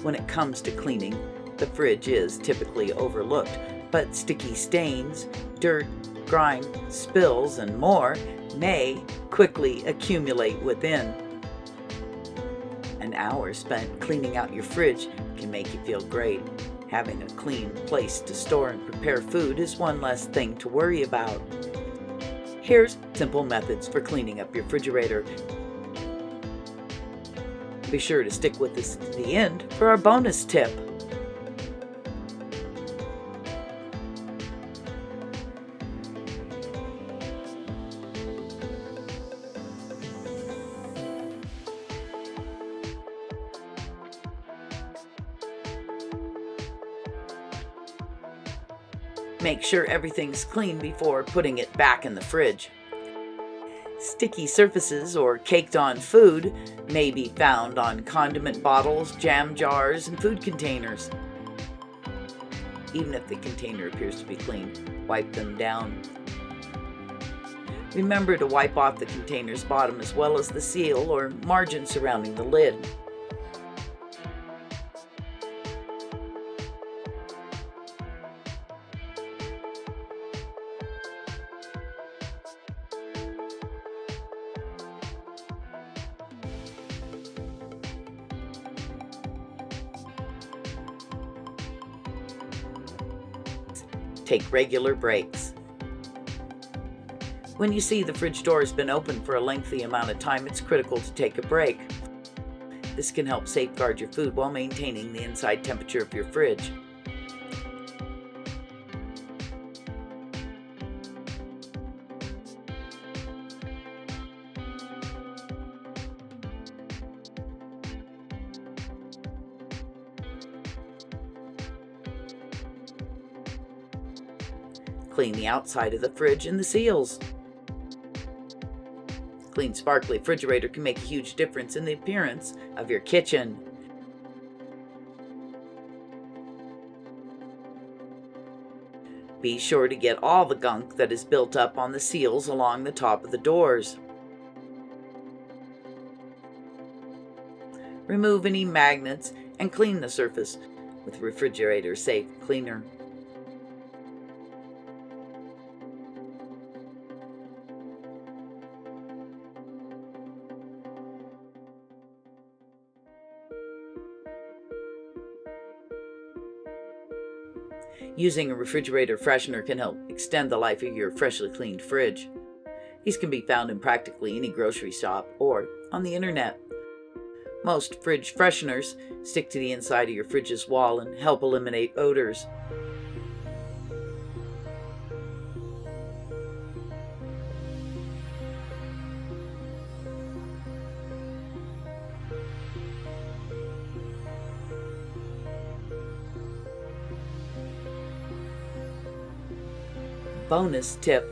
When it comes to cleaning, the fridge is typically overlooked, but sticky stains, dirt, grime, spills, and more may quickly accumulate within. An hour spent cleaning out your fridge can make you feel great. Having a clean place to store and prepare food is one less thing to worry about. Here's simple methods for cleaning up your refrigerator. Be sure to stick with us to the end for our bonus tip. Make sure everything's clean before putting it back in the fridge. Sticky surfaces or caked-on food may be found on condiment bottles, jam jars, and food containers. Even if the container appears to be clean, wipe them down. Remember to wipe off the container's bottom as well as the seal or margin surrounding the lid. Take regular breaks. When you see the fridge door has been open for a lengthy amount of time, it's critical to take a break. This can help safeguard your food while maintaining the inside temperature of your fridge. Clean the outside of the fridge and the seals. Clean, sparkly refrigerator can make a huge difference in the appearance of your kitchen. Be sure to get all the gunk that is built up on the seals along the top of the doors. Remove any magnets and clean the surface with Refrigerator Safe Cleaner. Using a refrigerator freshener can help extend the life of your freshly cleaned fridge. These can be found in practically any grocery shop or on the internet. Most fridge fresheners stick to the inside of your fridge's wall and help eliminate odors. Bonus tip: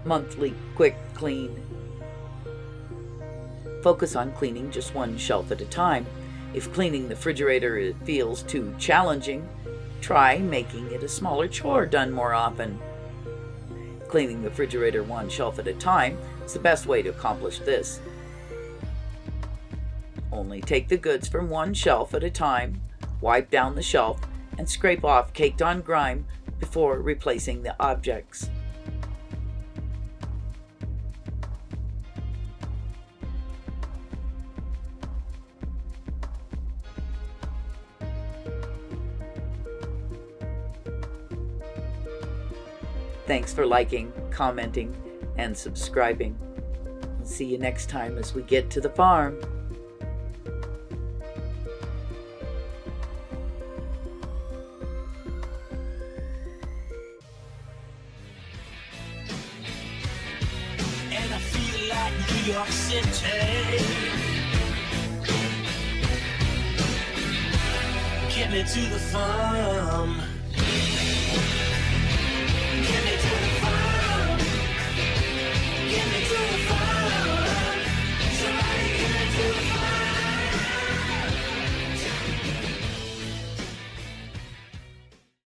monthly quick clean. Focus on cleaning just one shelf at a time. If cleaning the refrigerator feels too challenging, try making it a smaller chore done more often. Cleaning the refrigerator one shelf at a time is the best way to accomplish this. Only take the goods from one shelf at a time, wipe down the shelf, and scrape off caked-on grime before replacing the objects. Thanks for liking, commenting, and subscribing. We'll see you next time as we get to the farm. And I feel like New York City. Get me to the farm.